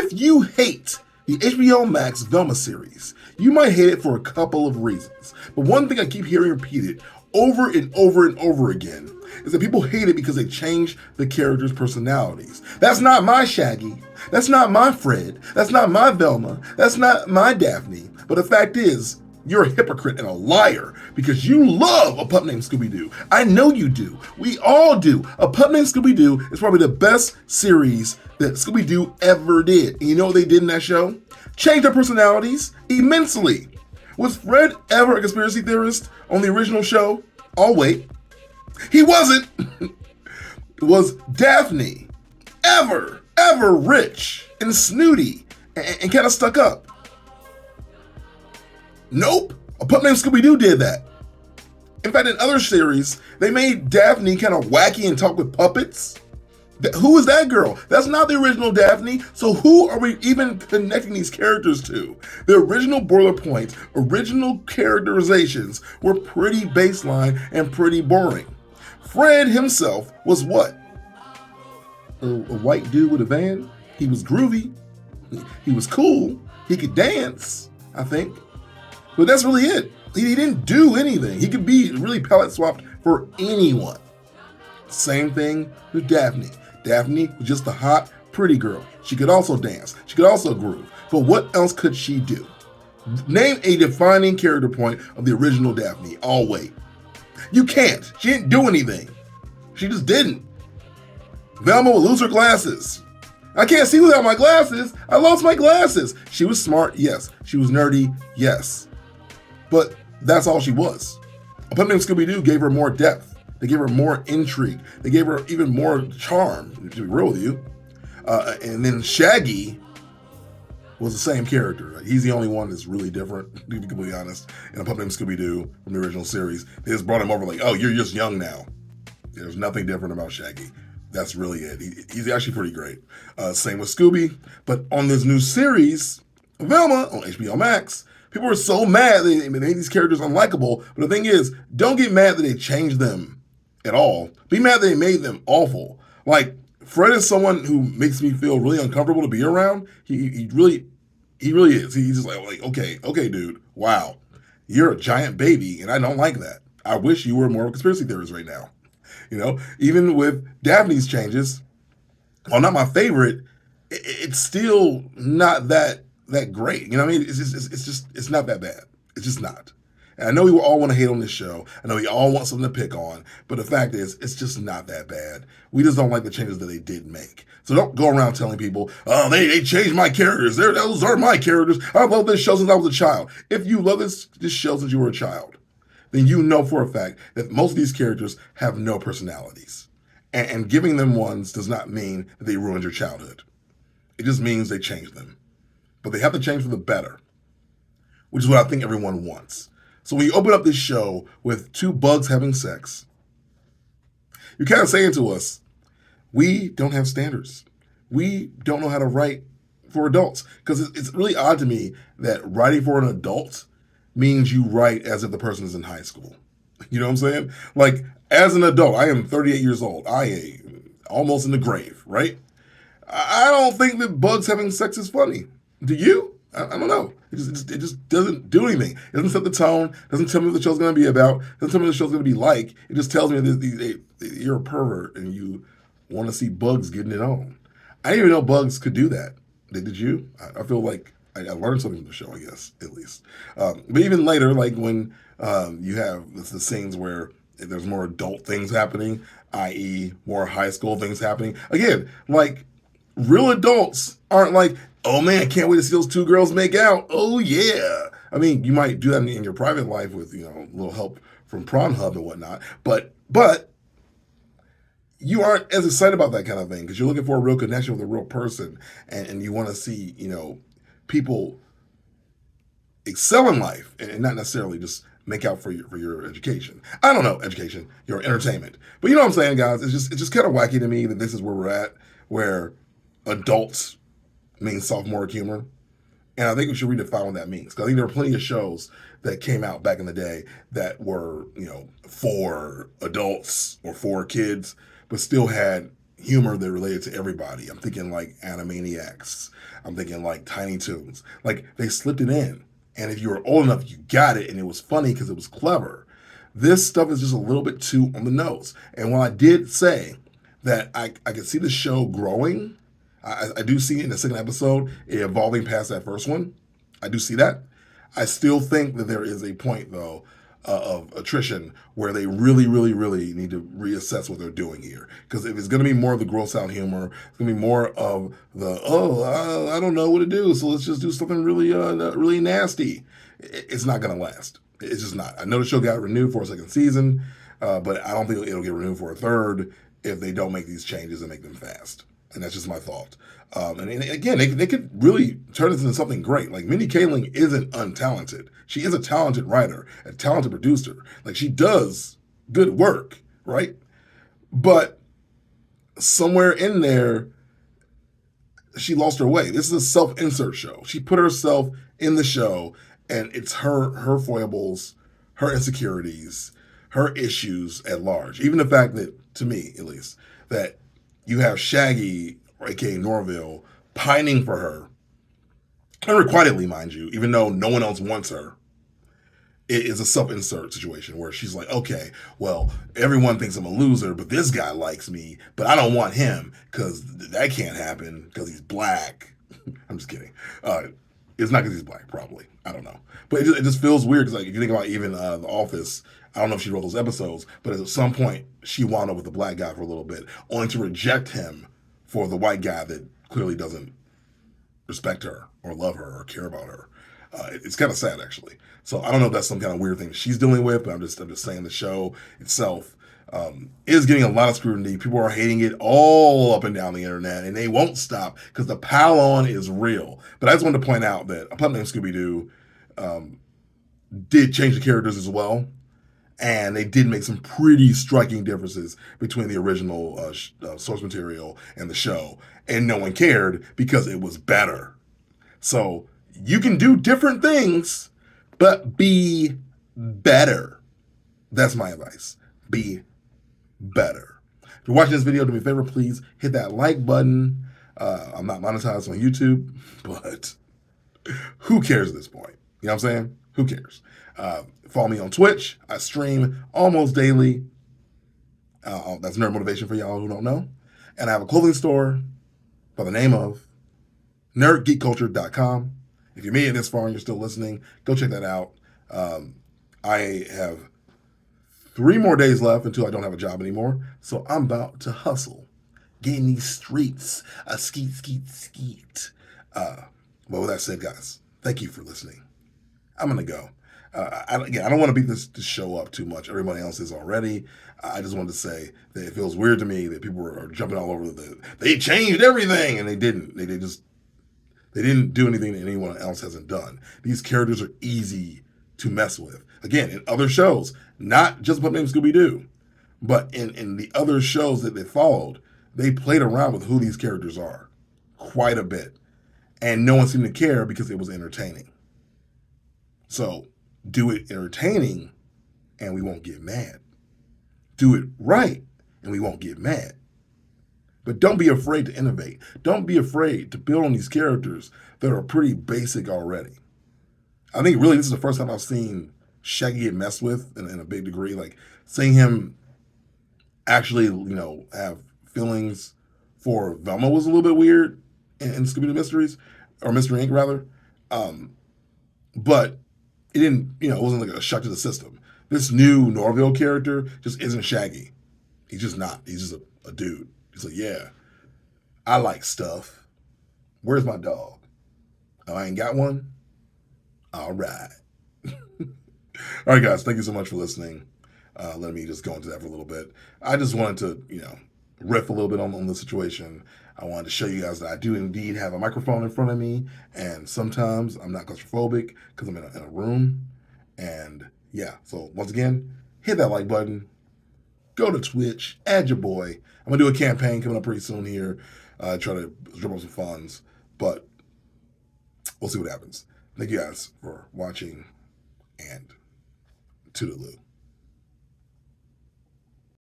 If you hate the HBO Max Velma series, you might hate it for a couple of reasons. But one thing I keep hearing repeated over and over and over again is that people hate it because they change the characters' personalities. That's not my Shaggy. That's not my Fred. That's not my Velma. That's not my Daphne. But the fact is, you're a hypocrite and a liar because you love A Pup Named Scooby Doo. I know you do. We all do. A Pup Named Scooby Doo is probably the best series that Scooby Doo ever did. And you know what they did in that show? Changed their personalities immensely. Was Fred ever a conspiracy theorist on the original show? Oh, wait. He wasn't. Was Daphne ever rich and snooty and kind of stuck up? Nope. A Pup Named Scooby Doo did that. In fact, in other series, they made Daphne kind of wacky and talk with puppets. Who is that girl? That's not the original Daphne. So who are we even connecting these characters to? The original boilerplate, original characterizations were pretty baseline and pretty boring. Fred himself was what? A white dude with a van? He was groovy. He was cool. He could dance, I think. But that's really it. He didn't do anything. He could be really palette swapped for anyone. Same thing with Daphne. Daphne was just a hot, pretty girl. She could also dance. She could also groove. But what else could she do? Name a defining character point of the original Daphne. Oh, wait. You can't. She didn't do anything. She just didn't. Velma would lose her glasses. I can't see without my glasses. I lost my glasses. She was smart, yes. She was nerdy, yes. But that's all she was. A Pup Named Scooby Doo gave her more depth. They gave her more intrigue. They gave her even more charm, to be real with you. And then Shaggy was the same character. He's the only one that's really different, to be completely honest. In A Pup Named Scooby Doo from the original series, they just brought him over like, oh, you're just young now. There's nothing different about Shaggy. That's really it. He's actually pretty great. Same with Scooby. But on this new series, Velma on HBO Max, people are so mad they made these characters unlikable. But the thing is, don't get mad that they changed them at all. Be mad that they made them awful. Like, Fred is someone who makes me feel really uncomfortable to be around. He really is. He's just like, okay, dude, wow. You're a giant baby, and I don't like that. I wish you were more of a conspiracy theorist right now. You know, even with Daphne's changes, while not my favorite, it's still not that great. You know what I mean? It's not that bad. It's just not. And I know we all want to hate on this show. I know we all want something to pick on. But the fact is, it's just not that bad. We just don't like the changes that they did make. So don't go around telling people, oh, they changed my characters. Those are my characters. I love this show since I was a child. If you love this show since you were a child, then you know for a fact that most of these characters have no personalities. And giving them ones does not mean that they ruined your childhood. It just means they changed them. But they have to change for the better, which is what I think everyone wants. So when you open up this show with two bugs having sex, you're kind of saying to us, we don't have standards. We don't know how to write for adults. Because it's really odd to me that writing for an adult means you write as if the person is in high school. You know what I'm saying? Like, as an adult, I am 38 years old. I am almost in the grave, right? I don't think that bugs having sex is funny. Do you? I don't know. It just doesn't do anything. It doesn't set the tone. Doesn't tell me what the show's going to be about. Doesn't tell me what the show's going to be like. It just tells me that you're a pervert and you want to see bugs getting it on. I didn't even know bugs could do that. Did you? I feel like I learned something from the show, I guess, at least. But even later, like when you have the scenes where there's more adult things happening, i.e. more high school things happening. Again, like, real adults aren't like, oh man, I can't wait to see those two girls make out. Oh yeah. I mean, you might do that in your private life with, a little help from Pornhub and whatnot. But you aren't as excited about that kind of thing because you're looking for a real connection with a real person and you want to see, people excel in life and not necessarily just make out for your education. I don't know, education, your entertainment. But you know what I'm saying, guys? It's just kind of wacky to me that this is where we're at, where adults means sophomoric humor. And I think we should redefine what that means. Because I think there are plenty of shows that came out back in the day that were, for adults or for kids, but still had humor that related to everybody. I'm thinking like Animaniacs. I'm thinking like Tiny Toons. Like they slipped it in. And if you were old enough, you got it, and it was funny because it was clever. This stuff is just a little bit too on the nose. And while I did say that I could see the show growing, I do see in the second episode it evolving past that first one. I do see that. I still think that there is a point, though, of attrition where they really, really, really need to reassess what they're doing here. Because if it's going to be more of the gross out humor, it's going to be more of the, I don't know what to do, so let's just do something really, really nasty. It's not going to last. It's just not. I know the show got renewed for a second season, but I don't think it'll get renewed for a third if they don't make these changes and make them fast. And that's just my thought. And again, they could really turn this into something great. Like, Mindy Kaling isn't untalented. She is a talented writer, a talented producer. Like, she does good work, right? But somewhere in there, she lost her way. This is a self-insert show. She put herself in the show, and it's her foibles, her insecurities, her issues at large. Even the fact that, to me at least, that you have Shaggy, aka Norville, pining for her, unrequitedly, mind you, even though no one else wants her. It is a self-insert situation where she's like, okay, well, everyone thinks I'm a loser, but this guy likes me, but I don't want him because that can't happen because he's black. I'm just kidding. It's not because he's black, probably. I don't know. But it just feels weird because, like, if you think about even The Office, I don't know if she wrote those episodes, but at some point she wound up with the black guy for a little bit, only to reject him for the white guy that clearly doesn't respect her or love her or care about her. It's kind of sad, actually. So I don't know if that's some kind of weird thing she's dealing with, but I'm just saying the show itself is getting a lot of scrutiny. People are hating it all up and down the internet, and they won't stop because the pile on is real. But I just wanted to point out that a pup named Scooby Doo did change the characters as well, and they did make some pretty striking differences between the original source material and the show, and no one cared because it was better. So you can do different things, but be better. That's my advice. Be better. If you're watching this video, do me a favor, please hit that like button. I'm not monetized on YouTube, but who cares at this point? You know what I'm saying? Who cares? Follow me on Twitch. I stream almost daily. That's nerd motivation for y'all who don't know. And I have a clothing store by the name of nerdgeekculture.com. If you made it this far and you're still listening, go check that out. I have 3 more days left until I don't have a job anymore, so I'm about to hustle, get in these streets, skeet. But with that said, guys, thank you for listening. I'm gonna go. I don't want to beat this show up too much. Everybody else is already. I just wanted to say that it feels weird to me that people are jumping all over they changed everything, and they didn't. They didn't do anything that anyone else hasn't done. These characters are easy to mess with. Again, in other shows, not just Pup Named Scooby Doo, but in the other shows that they followed, they played around with who these characters are quite a bit. And no one seemed to care because it was entertaining. So do it entertaining and we won't get mad. Do it right and we won't get mad. But don't be afraid to innovate. Don't be afraid to build on these characters that are pretty basic already. I think really this is the first time I've seen Shaggy get messed with in a big degree. Like, seeing him actually, have feelings for Velma was a little bit weird in Scooby Doo Mysteries, or Mystery Inc. rather. But it didn't, it wasn't like a shock to the system. This new Norville character just isn't Shaggy. He's just not. He's just a dude. He's like, yeah, I like stuff. Where's my dog? Oh, I ain't got one? All right. All right, guys, thank you so much for listening. Let me just go into that for a little bit. I just wanted to, riff a little bit on the situation. I wanted to show you guys that I do indeed have a microphone in front of me, and sometimes I'm not claustrophobic because I'm in a room. And yeah, so once again, hit that like button. Go to Twitch, add your boy. I'm going to do a campaign coming up pretty soon here, try to drip up some funds, but we'll see what happens. Thank you guys for watching, and toodaloo.